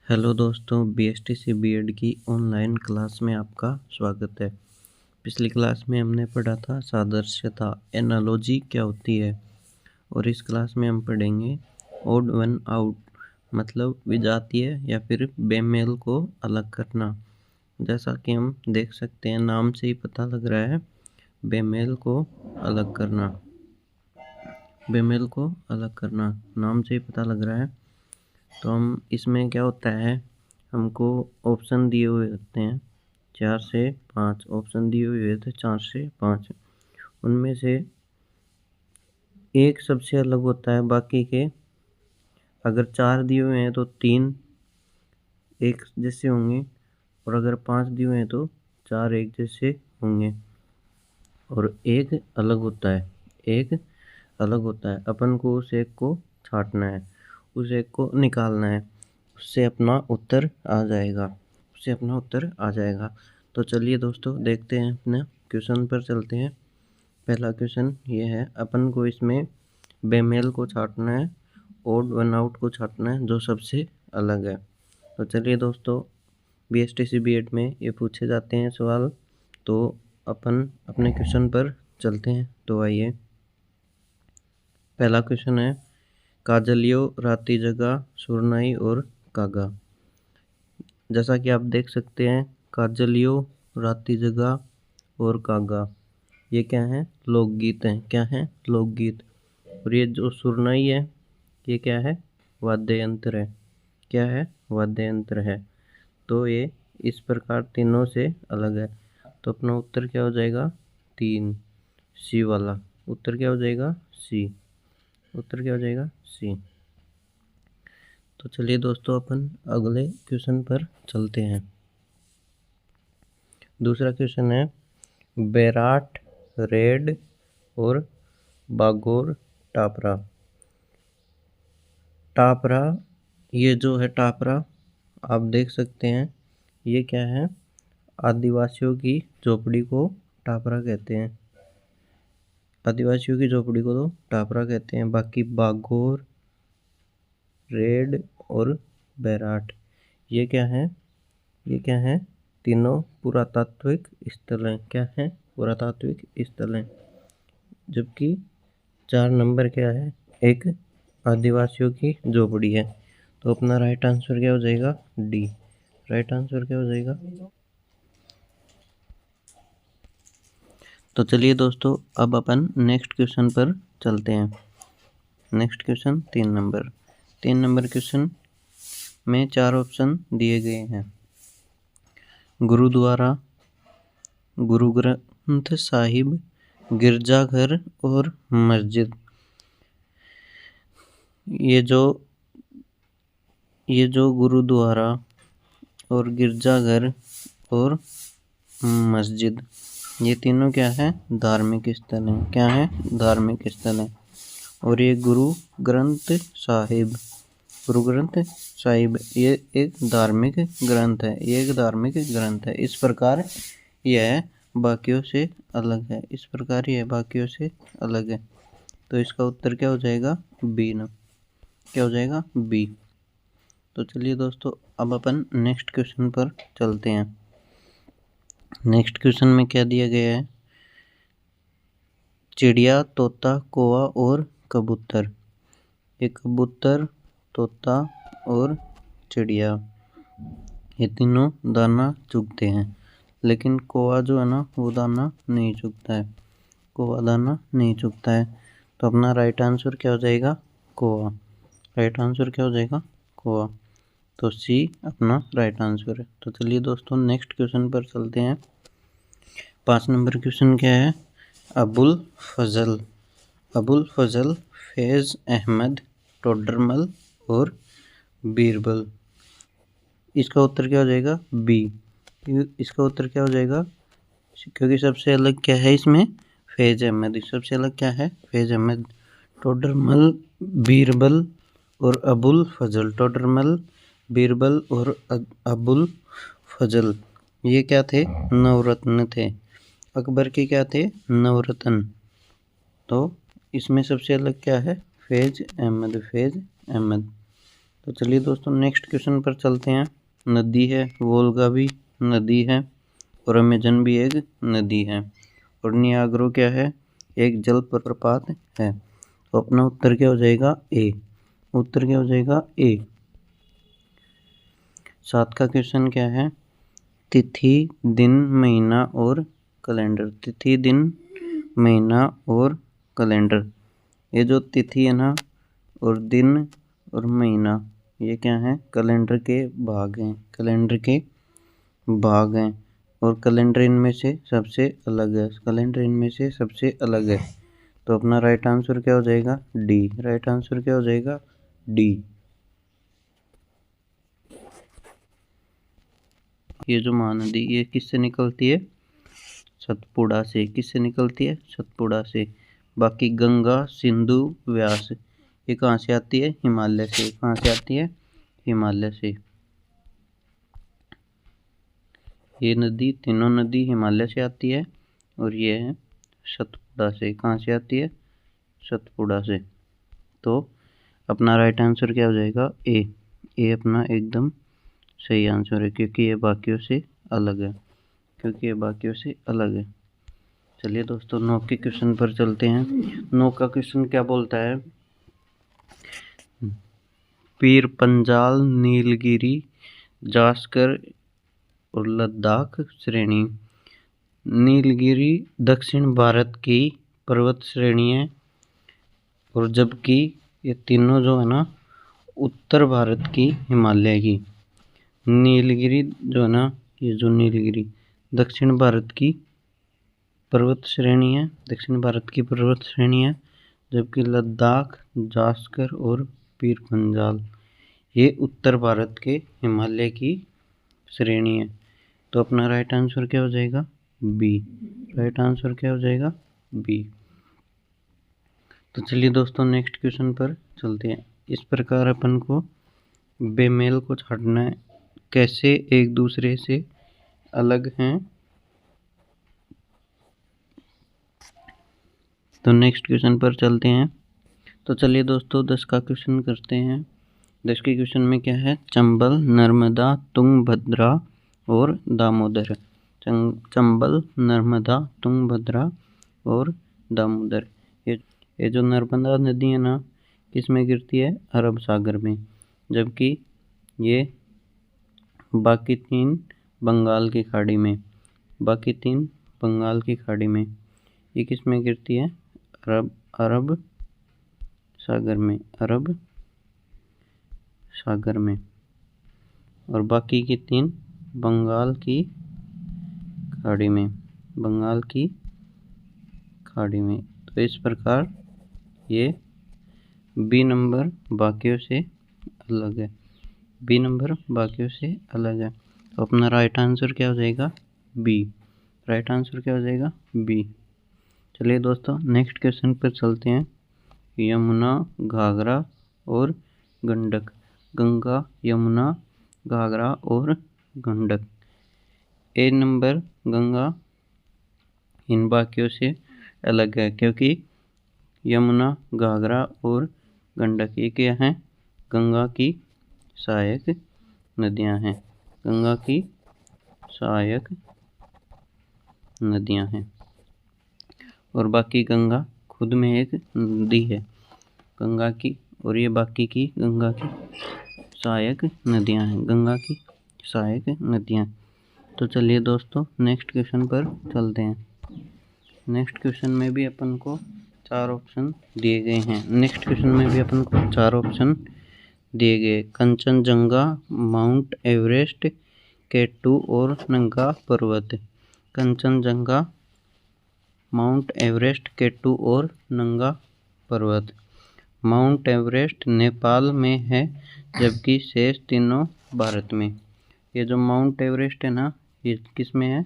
Hello दोस्तों, BSTC BEd की online class में आपका स्वागत है। पिछली क्लास में हमने पढ़ा था सादृश्यता, एनालॉजी क्या होती है, और इस क्लास में हम पढ़ेंगे ओड वन आउट, मतलब विजातीय या फिर बेमेल को अलग करना। जैसा कि हम देख सकते हैं, नाम से ही पता लग रहा है, बेमेल को अलग करना। बेमेल को अलग करना नाम से ही पता लग रहा है। तो हम इसमें क्या होता है, हमको ऑप्शन दिए हुए होते हैं 4 से 5 ऑप्शन दिए हुए थे, 4 से 5। उनमें से एक सबसे अलग होता है बाकी के। अगर 4 दिए हुए हैं तो 3 एक जैसे होंगे, और अगर 5 दिए हुए हैं तो 4 एक जैसे होंगे, और एक अलग होता है। एक अलग होता है, अपन को उस एक को छांटना है, उस एक को निकालना है, उससे अपना उत्तर आ जाएगा, उससे अपना उत्तर आ जाएगा। तो चलिए दोस्तों, देखते हैं, अपने क्वेश्चन पर चलते हैं। पहला क्वेश्चन ये है, अपन को इसमें बेमेल को छांटना है, ओड वन आउट को छांटना है, जो सबसे अलग है। तो चलिए दोस्तों, बीएसटीसी बीएड में ये पूछे जाते हैं सवाल, तो अपन अपने क्वेश्चन पर चलते हैं। तो आइए, पहला क्वेश्चन है, काजलियो राती जगा सुरनाई और कागा। जैसा कि आप देख सकते हैं, काजलियो राती जगा और कागा, ये क्या है, लोकगीत हैं। क्या है, लोकगीत। और ये जो सुरनाई है, ये क्या है, वाद्य यंत्र है। क्या है, वाद्य यंत्र है। तो ये इस प्रकार तीनों से अलग है। तो अपना उत्तर क्या हो जाएगा, 3, सी वाला उत्तर क्या हो जाएगा, सी। उत्तर क्या हो जाएगा, सी। तो चलिए दोस्तों, अपन अगले क्वेश्चन पर चलते हैं। दूसरा क्वेश्चन है, बेराट, रेड और बागोर टापरा। टापरा, ये जो है टापरा, आप देख सकते हैं, ये क्या है, आदिवासियों की झोपड़ी को टापरा कहते हैं। आदिवासियों की झोपड़ी को तो टापरा कहते हैं। बाकी बागोर, रेड और बैराट, ये क्या है, ये क्या है, तीनों पुरातात्विक स्थल हैं। क्या है, पुरातात्विक स्थल हैं। जबकि 4 नंबर क्या है, एक आदिवासियों की झोपड़ी है। तो अपना राइट आंसर क्या हो जाएगा, डी। राइट आंसर क्या हो जाएगा। तो चलिए दोस्तों, अब अपन नेक्स्ट क्वेश्चन पर चलते हैं। नेक्स्ट क्वेश्चन 3 नंबर क्वेश्चन में 4 ऑप्शन दिए गए हैं। गुरुद्वारा, गुरु ग्रंथ साहिब, गिरजाघर और मस्जिद। ये जो गुरुद्वारा और गिरजाघर और मस्जिद, ये तीनों क्या है, धार्मिक स्थल हैं। क्या है, धार्मिक स्थल हैं। और ये गुरु ग्रंथ साहिब, गुरु ग्रंथ साहिब, ये एक धार्मिक ग्रंथ है। ये एक धार्मिक ग्रंथ है। इस प्रकार यह बाकियों से अलग है। इस प्रकार यह बाकियों से अलग है। तो इसका उत्तर क्या हो जाएगा, बी ना। क्या हो जाएगा, बी। तो चलिए दोस्तों, अब अपन नेक्स्ट क्वेश्चन पर चलते हैं। नेक्स्ट क्वेश्चन में क्या दिया गया है, चिड़िया, तोता, कौवा और कबूतर। एक कबूतर, तोता और चिड़िया, ये तीनों दाना चुगते हैं, लेकिन कौवा जो है ना, वो दाना नहीं चुगता है। कौवा दाना नहीं चुगता है। तो अपना राइट आंसर क्या हो जाएगा, कौवा। राइट आंसर क्या हो जाएगा, कौवा। तो सी अपना राइट आंसर है। तो चलिए दोस्तों, नेक्स्ट क्वेश्चन पर चलते हैं। 5 नंबर क्वेश्चन क्या है, अबुल फजल, अबुल फजल, फैज़ अहमद, टोडरमल और बीरबल। इसका उत्तर क्या हो जाएगा, बी। इसका उत्तर क्या हो जाएगा, क्योंकि सबसे अलग क्या है इसमें, फैज़ अहमद। सबसे अलग क्या है, फैज़ अहमद। टोडरमल, बीरबल और अबुल फजल। टोडरमल, बीरबल और अबुल फजल, ये क्या थे, नवरत्न थे। अकबर के क्या थे, नवरत्न। तो इसमें सबसे अलग क्या है, फैज़ अहमद, फैज़ अहमद। तो चलिए दोस्तों नेक्स्ट क्वेश्चन पर चलते हैं। नदी है, वोल्गा भी नदी है और अमेजन भी एक नदी है और नियाग्रा क्या है, एक जल प्रपात है। तो अपना उत्तर क्या हो जाएगा, ए। उत्तर क्या हो जाएगा, ए। 7 का क्वेश्चन क्या है, तिथि दिन महीना और कैलेंडर। तिथि दिन महीना और कैलेंडर। ये जो तिथि है ना और दिन और महीना, ये क्या है, कैलेंडर के भाग हैं। कैलेंडर के भाग हैं और कैलेंडर इनमें से सबसे अलग है। कैलेंडर इनमें से सबसे अलग है। तो अपना राइट आंसर क्या हो जाएगा, डी। राइट आंसर क्या हो जाएगा, डी। ये जो महानदी ये किससे निकलती है, सतपुड़ा से। किससे निकलती है, सतपुड़ा से। बाकी गंगा, सिंधु, व्यास ये कहाँ से आती है, हिमालय से। कहाँ से आती है, हिमालय से। ये नदी, तीनों नदी हिमालय से आती है और ये है सतपुड़ा से। कहाँ से आती है, सतपुड़ा से। तो अपना राइट आंसर क्या हो जाएगा, ए। ए अपना एकदम सही आंसर है क्योंकि ये बाकियों से अलग है। क्योंकि ये बाकियों से अलग है। चलिए दोस्तों 9 के क्वेश्चन पर चलते हैं। 9 का क्वेश्चन क्या बोलता है, पीर पंजाल, नीलगिरी, जास्कर और लद्दाख श्रेणी। नीलगिरी दक्षिण भारत की पर्वत श्रेणी है और जबकि ये तीनों जो है ना उत्तर भारत की हिमालय की। नीलगिरी जो है ना, ये जो नीलगिरी दक्षिण भारत की पर्वत श्रेणी है, दक्षिण भारत की पर्वत श्रेणी है। जबकि लद्दाख, जास्कर और पीर पंजाल ये उत्तर भारत के हिमालय की श्रेणी है। तो अपना राइट आंसर क्या हो जाएगा, बी। राइट आंसर क्या हो जाएगा, बी। तो चलिए दोस्तों नेक्स्ट क्वेश्चन पर चलते हैं। इस प्रकार अपन को बेमेल को छाटना है, कैसे एक दूसरे से अलग हैं। तो नेक्स्ट क्वेश्चन पर चलते हैं। तो चलिए दोस्तों 10 का क्वेश्चन करते हैं। 10 के क्वेश्चन में क्या है, चंबल, नर्मदा, तुंगभद्रा और दामोदर। चंबल, नर्मदा, तुंगभद्रा और दामोदर। ये जो नर्मदा नदी है ना किस में गिरती है, अरब सागर में। जबकि ये बाकी 3 बंगाल की खाड़ी में। बाकी 3 बंगाल की खाड़ी में। ये किस में गिरती है, अरब सागर में। अरब सागर में। और बाकी की 3 बंगाल की खाड़ी में। बंगाल की खाड़ी में। तो इस प्रकार ये बी नंबर बाकियों से अलग है। बी नंबर बाकियों से अलग है। तो अपना राइट आंसर क्या हो जाएगा, बी। राइट आंसर क्या हो जाएगा, बी। चलिए दोस्तों नेक्स्ट क्वेश्चन पर चलते हैं। यमुना, घाघरा और गंडक। गंगा, यमुना, घाघरा और गंडक। ए नंबर गंगा इन बाकियों से अलग है क्योंकि यमुना, घाघरा और गंडक ये क्या हैं, गंगा की सहायक नदियां हैं। गंगा की सहायक नदियां हैं। और बाकी गंगा खुद में एक नदी है गंगा की, और ये बाकी की गंगा की सहायक नदियां हैं। गंगा की सहायक नदियां। तो चलिए दोस्तों नेक्स्ट क्वेश्चन पर चलते हैं। नेक्स्ट क्वेश्चन में भी अपन को 4 ऑप्शन दिए गए हैं। नेक्स्ट क्वेश्चन में भी अपन को 4 ऑप्शन दिए गए। कंचनजंगा, माउंट एवरेस्ट, K2 और नंगा पर्वत। कंचनजंगा, माउंट एवरेस्ट, K2 और नंगा पर्वत। माउंट एवरेस्ट नेपाल में है जबकि शेष तीनों भारत में। ये जो माउंट एवरेस्ट है ना ये किस में है,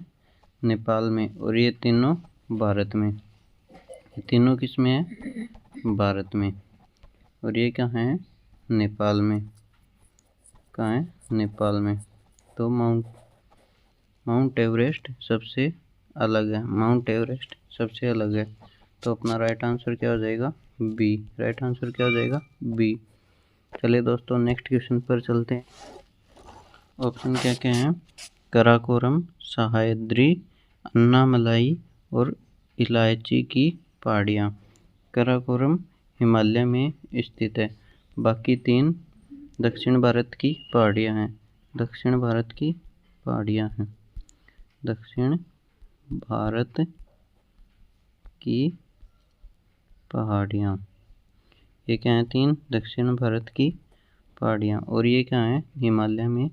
नेपाल में। और ये तीनों भारत में। ये तीनों किस में है, भारत में। और ये कहाँ है, नेपाल में। कहाँ है, नेपाल में। तो माउंट एवरेस्ट सबसे अलग है। माउंट एवरेस्ट सबसे अलग है। तो अपना राइट आंसर क्या हो जाएगा, बी। राइट आंसर क्या हो जाएगा, बी। चलिए दोस्तों नेक्स्ट क्वेश्चन पर चलते हैं। ऑप्शन क्या क्या हैं? कराकोरम, सह्याद्री, अन्नामलाई और इलायची की पहाड़ियाँ। कराकोरम हिमालय में स्थित है, बाकी 3 दक्षिण भारत की पहाड़ियाँ हैं। दक्षिण भारत की पहाड़ियाँ हैं। दक्षिण भारत की पहाड़ियाँ, ये क्या है? 3 दक्षिण भारत की पहाड़ियाँ, और ये क्या है? हिमालय में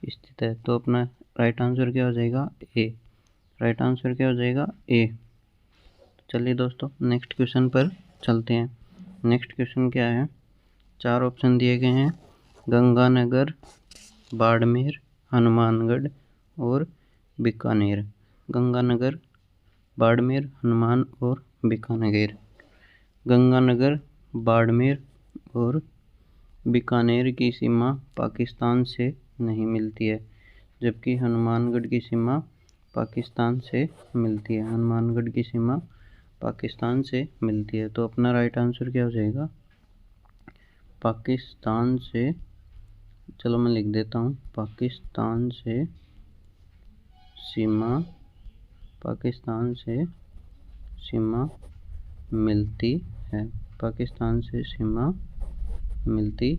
स्थित है। तो अपना राइट आंसर क्या हो जाएगा? ए। राइट आंसर क्या हो जाएगा? ए। चलिए दोस्तों नेक्स्ट क्वेश्चन पर चलते हैं। नेक्स्ट क्वेश्चन क्या है? 4 ऑप्शन दिए गए हैं, गंगानगर, बाड़मेर, हनुमानगढ़ और बीकानेर। गंगानगर, बाड़मेर, हनुमान और बीकानेर। गंगानगर, बाड़मेर और बीकानेर की सीमा पाकिस्तान से नहीं मिलती है, जबकि हनुमानगढ़ की सीमा पाकिस्तान से मिलती है। हनुमानगढ़ की सीमा पाकिस्तान से मिलती है। तो अपना राइट आंसर क्या हो जाएगा? पाकिस्तान से, चलो मैं लिख देता हूँ, पाकिस्तान से सीमा, पाकिस्तान से सीमा मिलती है। पाकिस्तान से सीमा मिलती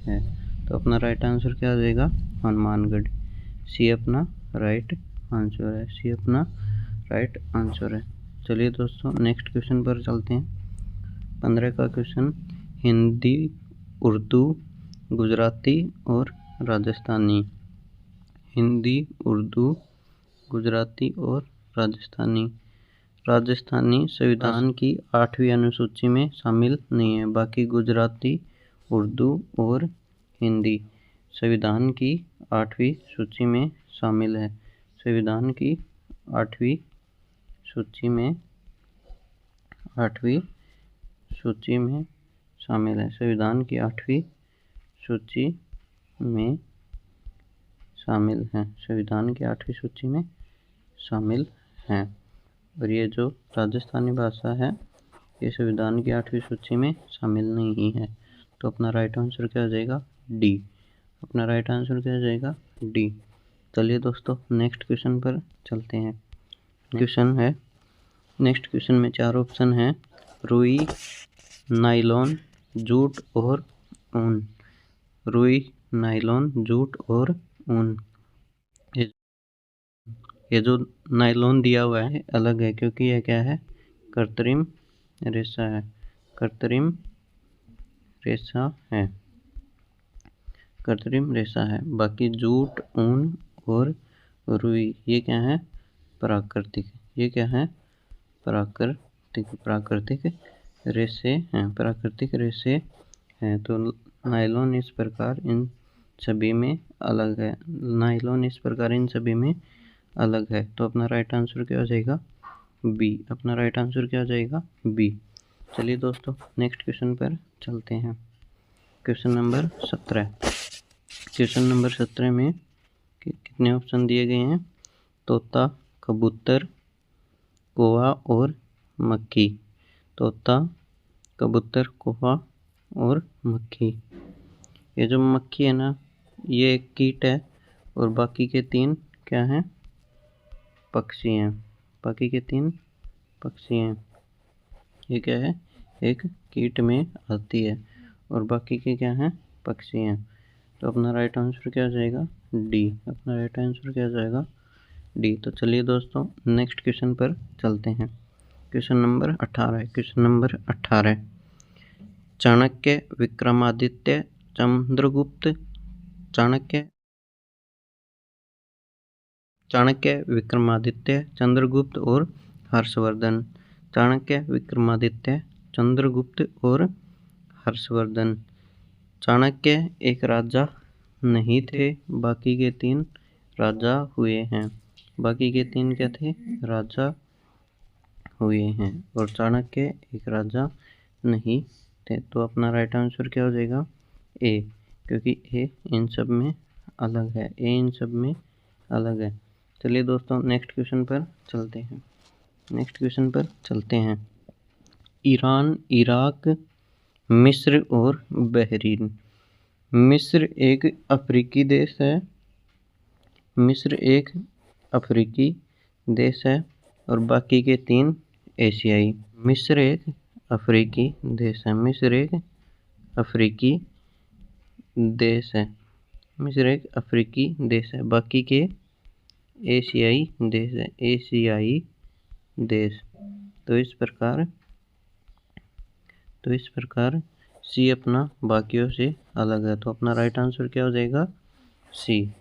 है। तो अपना राइट आंसर क्या हो जाएगा? हनुमानगढ़। सी अपना राइट आंसर है। सी अपना राइट आंसर है। चलिए दोस्तों नेक्स्ट क्वेश्चन पर चलते हैं। 15 का क्वेश्चन, हिंदी, उर्दू, गुजराती और राजस्थानी। हिंदी, उर्दू, गुजराती और राजस्थानी। राजस्थानी संविधान की 8वीं अनुसूची में शामिल नहीं है, बाकी गुजराती, उर्दू और हिंदी संविधान की 8वीं सूची में शामिल है। संविधान की 8वीं सूची में, 8वीं सूची में शामिल है। संविधान की 8वीं सूची में शामिल है। संविधान की 8वीं सूची में शामिल हैं। और ये जो राजस्थानी भाषा है ये संविधान की 8वीं सूची में शामिल नहीं है। तो अपना राइट आंसर क्या हो जाएगा? डी। अपना राइट आंसर क्या हो जाएगा? डी। चलिए दोस्तों नेक्स्ट क्वेश्चन पर चलते हैं। क्वेश्चन है, नेक्स्ट क्वेश्चन में 4 ऑप्शन हैं, रुई, नायलॉन, जूट और ऊन। रुई, नायलॉन, जूट और ऊन। ये जो नायलॉन दिया हुआ है अलग है, क्योंकि यह क्या है? कृत्रिम रेशा है। कृत्रिम रेशा है। कृत्रिम रेशा है। बाकी जूट, ऊन और रुई ये क्या है? प्राकृतिक। ये क्या है? प्राकृतिक रेशे हैं। प्राकृतिक रेशे हैं। तो नायलॉन इस प्रकार इन सभी में अलग है। नायलॉन इस प्रकार इन सभी में अलग है। तो अपना राइट आंसर क्या हो जाएगा? बी। अपना राइट आंसर क्या हो जाएगा? बी। चलिए दोस्तों नेक्स्ट क्वेश्चन पर चलते हैं। Question number 17। क्वेश्चन नंबर 17 में कितने ऑप्शन दिए गए हैं? तोता, कबूतर, कौवा और मक्खी। तोता, कबूतर, कौवा और मक्खी। ये जो मक्खी है ना, ये एक कीट है और बाकी के 3 क्या हैं? पक्षी हैं। बाकी के 3 पक्षी हैं। ये क्या है? एक कीट में आती है और बाकी के क्या हैं? पक्षी हैं। तो अपना राइट आंसर क्या हो जाएगा? डी। अपना राइट आंसर क्या हो जाएगा? डी। तो चलिए दोस्तों नेक्स्ट क्वेश्चन पर चलते हैं। Question number 18। Question number 18, Chanakya, Vikramaditya, Chandragupta, Chanakya, Vikramaditya, Chandragupta और हर्षवर्धन। चाणक्य, विक्रमादित्य, चंद्रगुप्त और हर्षवर्धन। चाणक्य एक राजा नहीं थे, बाकी के 3 राजा हुए हैं। बाकी के 3 क्या थे? राजा हुए हैं। और चाणक्य एक राजा नहीं थे। तो अपना राइट आंसर क्या हो जाएगा? ए, क्योंकि ए इन सब में अलग है। ए इन सब में अलग है। चलिए दोस्तों नेक्स्ट क्वेश्चन पर चलते हैं। नेक्स्ट क्वेश्चन पर चलते हैं। ईरान, इराक, मिस्र और बहरीन। मिस्र एक अफ्रीकी देश है। मिस्र एक अफ्रीकी देश है और बाकी के 3 एशियाई। मिस्र एक अफ्रीकी देश है। मिस्र एक अफ्रीकी देश है। मिस्र एक अफ्रीकी देश है, बाकी के एशियाई देश है। एशियाई देश। तो इस प्रकार सी अपना बाकियों से अलग है। तो अपना राइट आंसर क्या हो जाएगा? सी।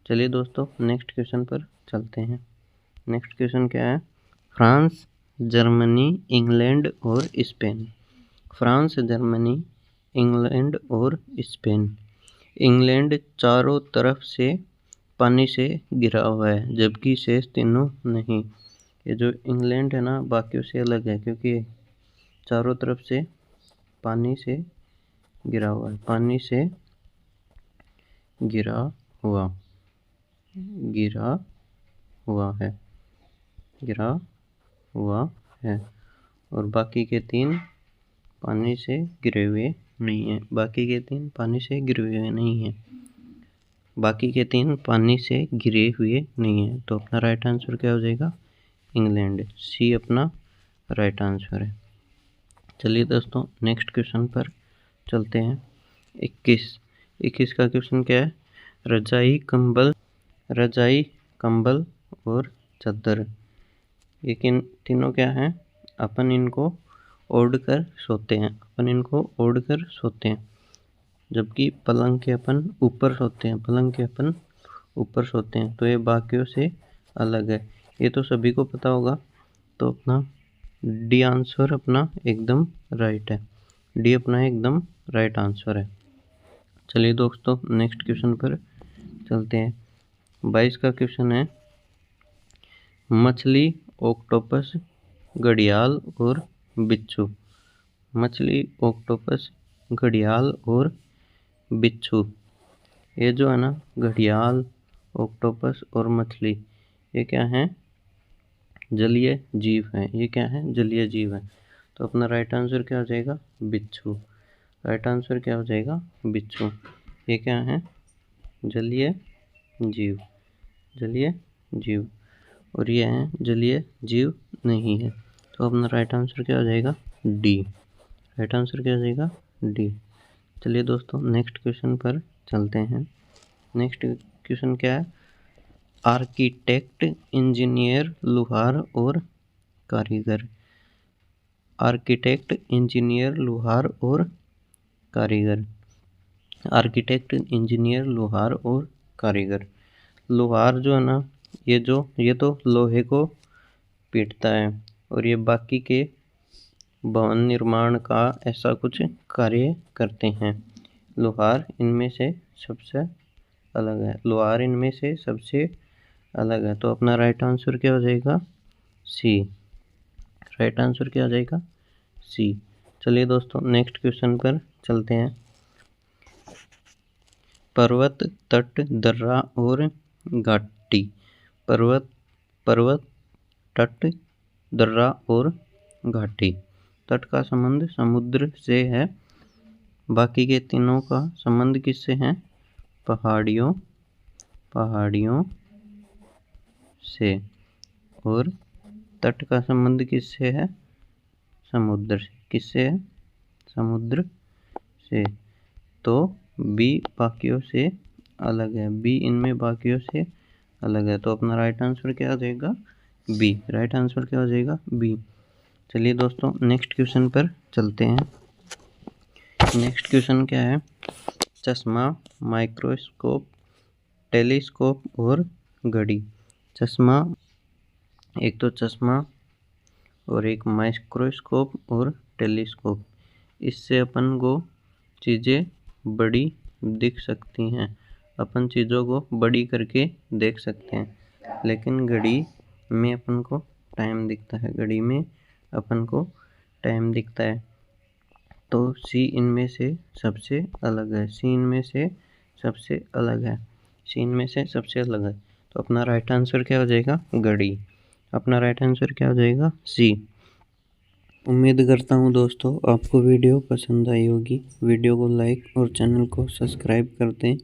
चलिए दोस्तों नेक्स्ट क्वेश्चन पर चलते हैं। नेक्स्ट क्वेश्चन क्या है? फ्रांस, जर्मनी, इंग्लैंड और स्पेन। फ्रांस, जर्मनी, इंग्लैंड और स्पेन। इंग्लैंड चारों तरफ से पानी से घिरा हुआ है, जबकि शेष तीनों नहीं। ये जो इंग्लैंड है ना, बाकियों से अलग है क्योंकि चारों तरफ से पानी से घिरा हुआ है। पानी से घिरा हुआ है और बाकी के 3 पानी से घिरे हुए नहीं है। बाकी के 3 पानी से घिरे हुए नहीं है। बाकी के 3 पानी से घिरे हुए नहीं है। तो अपना राइट आंसर क्या हो जाएगा? इंग्लैंड। सी अपना राइट आंसर है। चलिए दोस्तों नेक्स्ट क्वेश्चन पर चलते हैं। 21 का क्वेश्चन क्या है? रजाई, कंबल और चादर, ये तीनों क्या हैं? अपन इनको ओढ़ कर सोते हैं। जबकि पलंग के अपन ऊपर सोते हैं। तो ये बाकियों से अलग है। ये तो सभी को पता होगा। तो अपना डी आंसर अपना एकदम राइट है। डी अपना एकदम राइट आंसर है। चलिए दोस्तों नेक्स्ट क्वेश्चन पर चलते हैं। 22 का क्वेश्चन है, मछली, ऑक्टोपस, घड़ियाल और बिच्छू। मछली, ऑक्टोपस, घड़ियाल और बिच्छू। ये जो है ना, घड़ियाल, ऑक्टोपस और मछली, ये क्या हैं? जलीय जीव हैं। ये क्या है? जलीय जीव है। तो अपना राइट आंसर क्या हो जाएगा? बिच्छू। राइट आंसर क्या हो जाएगा? बिच्छू। ये क्या है? जलीय जीव और ये है जलीय जीव नहीं है। तो अपना राइट आंसर क्या हो जाएगा? डी। राइट आंसर क्या हो जाएगा? डी। चलिए दोस्तों नेक्स्ट क्वेश्चन पर चलते हैं। नेक्स्ट क्वेश्चन क्या है? आर्किटेक्ट, इंजीनियर, लुहार और कारीगर। आर्किटेक्ट, इंजीनियर, लुहार और कारीगर। आर्किटेक्ट, इंजीनियर, लुहार और कारीगर। लुहार जो है ना, ये तो लोहे को पीटता है और ये बाकी के भवन निर्माण का ऐसा कुछ कार्य करते हैं। लुहार इनमें से सबसे अलग है। तो अपना राइट आंसर क्या हो जाएगा? सी। राइट आंसर क्या हो जाएगा? सी। चलिए दोस्तों नेक्स्ट क्वेश्चन पर चलते हैं। पर्वत, तट, दर्रा और घाटी। पर्वत, तट, दर्रा और घाटी। तट का संबंध समुद्र से है। बाकी के तीनों का संबंध किससे है? पहाड़ियों से। और तट का संबंध किससे है? समुद्र से। किससे है? समुद्र से। तो बी बाकियों से अलग है। बी इनमें बाकियों से अलग है। तो अपना राइट आंसर क्या हो जाएगा? बी। राइट आंसर क्या हो जाएगा? बी। चलिए दोस्तों नेक्स्ट क्वेश्चन पर चलते हैं। नेक्स्ट क्वेश्चन क्या है? चश्मा, माइक्रोस्कोप, टेलीस्कोप और घड़ी। चश्मा, एक तो चश्मा और एक माइक्रोस्कोप और टेलीस्कोप। इससे अपन को चीज़ें बड़ी दिख सकती हैं। अपन चीज़ों को बड़ी करके देख सकते हैं। लेकिन घड़ी में अपन को टाइम दिखता है। घड़ी में अपन को टाइम दिखता है। तो सी इनमें से सबसे अलग है। सी इनमें से सबसे अलग है। सी इनमें से सबसे अलग है। तो अपना राइट आंसर क्या हो जाएगा? घड़ी। अपना राइट आंसर क्या हो जाएगा? सी। उम्मीद करता हूँ दोस्तों आपको वीडियो पसंद आई होगी। वीडियो को लाइक और चैनल को सब्सक्राइब कर दें।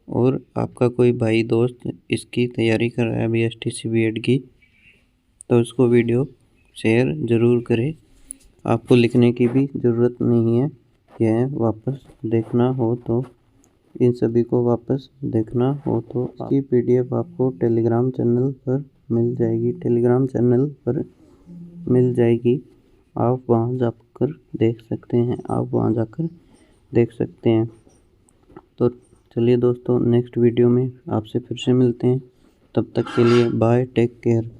और आपका कोई भाई दोस्त इसकी तैयारी कर रहा है BSTC बीएड की, तो उसको वीडियो शेयर ज़रूर करें। आपको लिखने की भी ज़रूरत नहीं है। यह वापस देखना हो तो इन सभी को वापस देखना हो तो इसकी PDF आपको टेलीग्राम चैनल पर मिल जाएगी। आप वहां जाकर देख सकते हैं। तो चलिए दोस्तों, नेक्स्ट वीडियो में आपसे फिर से मिलते हैं। तब तक के लिए बाय, टेक केयर।